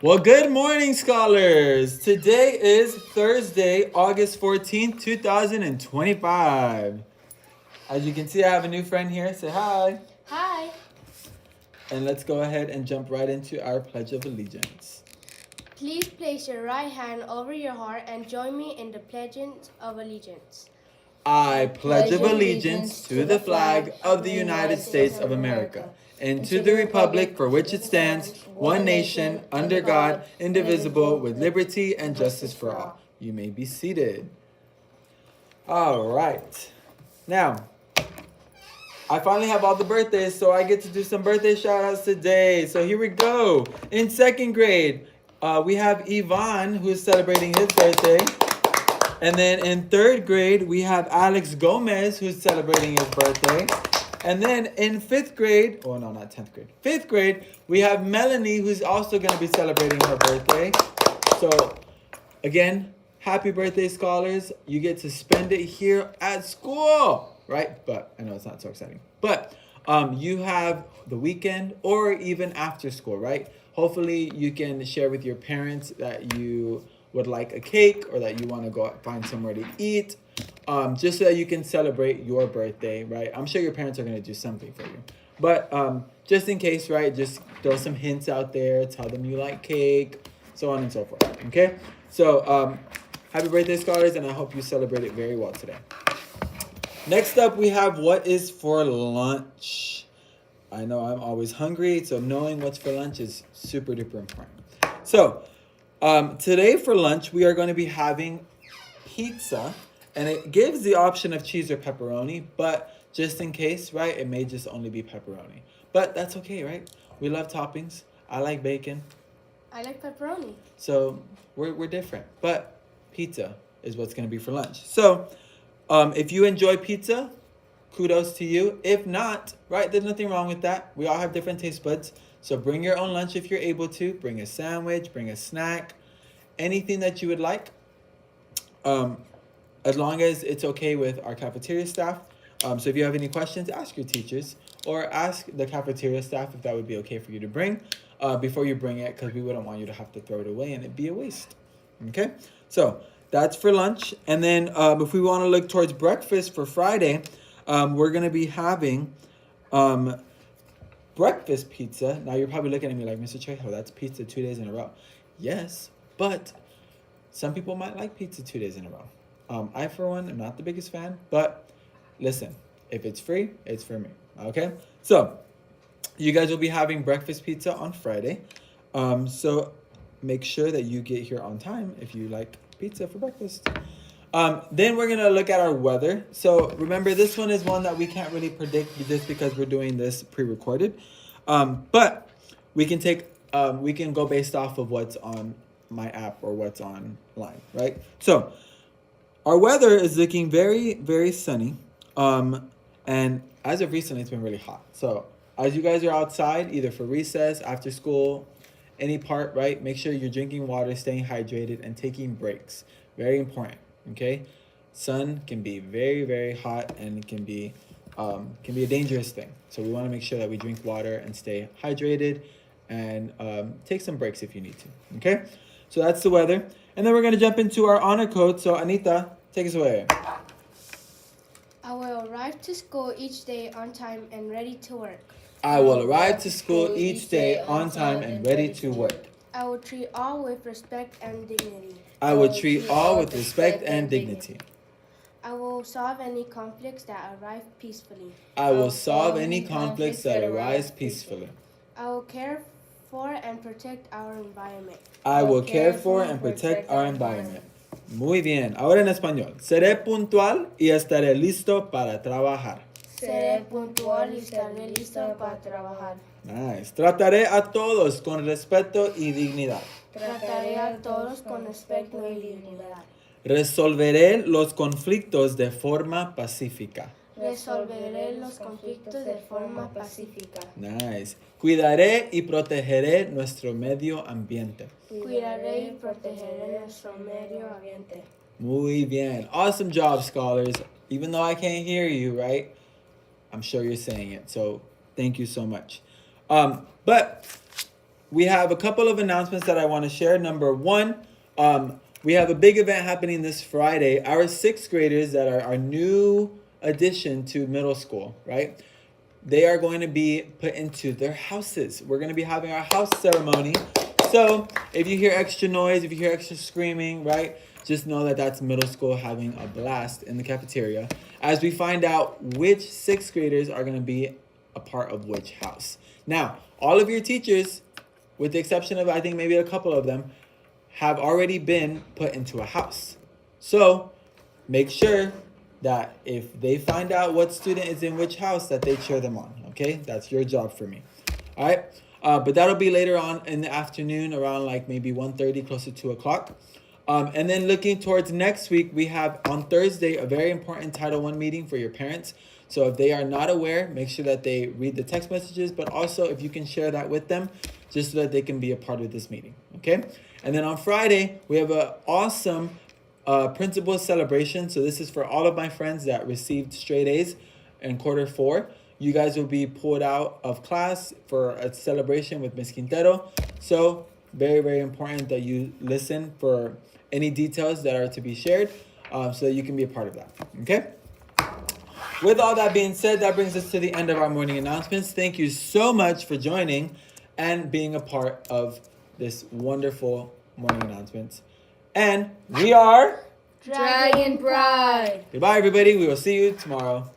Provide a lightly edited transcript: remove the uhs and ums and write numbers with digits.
Well, good morning, scholars. Today is Thursday, August 14th, 2025. As you can see, I have a new friend here. Say hi. Hi. And let's go ahead and jump right into our Pledge of Allegiance. Please place your right hand over your heart and join me in the Pledge of Allegiance. I pledge of allegiance to the flag of the United States of America and to the republic for which it stands, one nation, under God, indivisible, with liberty and justice for all. You may be seated. All right. Now, I finally have all the birthdays, so I get to do some birthday shout outs today. So here we go. In second grade, we have Ivan, who's celebrating his birthday. And then in third grade, we have Alex Gomez, who's celebrating his birthday. And then in fifth grade, oh no, not 10th grade. Fifth grade, we have Melanie, who's also going to be celebrating her birthday. So again, happy birthday, scholars. You get to spend it here at school, right? But I know it's not so exciting. But you have the weekend or even after school, right? Hopefully you can share with your parents that you would like a cake or that you want to go find somewhere to eat, just so that you can celebrate your birthday, right? I'm sure your parents are going to do something for you. But just in case, right, just throw some hints out there. Tell them you like cake, so on and so forth, okay? So happy birthday, scholars, and I hope you celebrate it very well today. Next up, we have what is for lunch. I know I'm always hungry, so knowing what's for lunch is super duper important. So today for lunch, we are going to be having pizza, and it gives the option of cheese or pepperoni, but just in case, right, it may just only be pepperoni. But that's okay, right? We love toppings. I like bacon. I like pepperoni. So we're different, but pizza is what's going to be for lunch. So if you enjoy pizza, kudos to you. If not, right, there's nothing wrong with that. We all have different taste buds. So bring your own lunch if you're able to. Bring a sandwich, bring a snack, anything that you would like. As long as it's okay with our cafeteria staff. So if you have any questions, ask your teachers or ask the cafeteria staff if that would be okay for you to bring before you bring it, because we wouldn't want you to have to throw it away and it'd be a waste. Okay? So that's for lunch. And then if we want to look towards breakfast for Friday, we're going to be having breakfast pizza. Now you're probably looking at me like, Mr. Trejo, that's pizza 2 days in a row. Yes, but some people might like pizza 2 days in a row. I, for one, am not the biggest fan, but listen, if it's free, it's for me. Okay? So you guys will be having breakfast pizza on Friday. So make sure that you get here on time if you like pizza for breakfast. Then we're going to look at our weather. So remember, this one is one that we can't really predict just because we're doing this pre-recorded. But we can we can go based off of what's on my app or what's online, right? So our weather is looking very, very sunny. And as of recently, it's been really hot. So as you guys are outside, either for recess, after school, any part, right? Make sure you're drinking water, staying hydrated, and taking breaks. Very important. Okay, sun can be very, very hot, and it can be a dangerous thing. So we want to make sure that we drink water and stay hydrated, and take some breaks if you need to. Okay, so that's the weather, and then we're gonna jump into our honor code. So Anita, take us away. I will arrive to school each day on time and ready to work. I will arrive to school each day on time and ready to work. I will treat all with respect and dignity. I will treat all with respect and dignity. I will solve any conflicts that arise peacefully. I will solve any conflicts that arise peacefully. I will care for and protect our environment. I will care for and protect our environment. Muy bien. Ahora en español. Seré puntual y estaré listo para trabajar. Seré puntual y estaré listo para trabajar. Nice. Trataré a todos con respeto y dignidad. Trataré a todos con respeto y dignidad. Resolveré los conflictos de forma pacífica. Resolveré los conflictos de forma pacífica. Nice. Cuidaré y protegeré nuestro medio ambiente. Cuidaré y protegeré nuestro medio ambiente. Muy bien. Awesome job, scholars. Even though I can't hear you, right? I'm sure you're saying it. So thank you so much. But we have a couple of announcements that I want to share. Number one, we have a big event happening this Friday. Our sixth graders that are our new addition to middle school, right? They are going to be put into their houses. We're going to be having our house ceremony. So if you hear extra noise, if you hear extra screaming, right, just know that that's middle school having a blast in the cafeteria as we find out which sixth graders are going to be a part of which house. Now, all of your teachers, with the exception of I think maybe a couple of them, have already been put into a house. So make sure that if they find out what student is in which house, that they cheer them on. Okay, that's your job for me. All right, but that'll be later on in the afternoon, around like maybe 1:30, close to 2 o'clock. And then looking towards next week, we have on Thursday a very important Title I meeting for your parents. So if they are not aware, make sure that they read the text messages, but also if you can share that with them, just so that they can be a part of this meeting. Okay, and then on Friday, we have an awesome principal celebration. So this is for all of my friends that received straight A's in quarter 4. You guys will be pulled out of class for a celebration with Miss Quintero. So very, very important that you listen for any details that are to be shared, so that you can be a part of that. Okay? With all that being said, that brings us to the end of our morning announcements. Thank you so much for joining and being a part of this wonderful morning announcements. And we are Dragon Pride. Goodbye, everybody. We will see you tomorrow.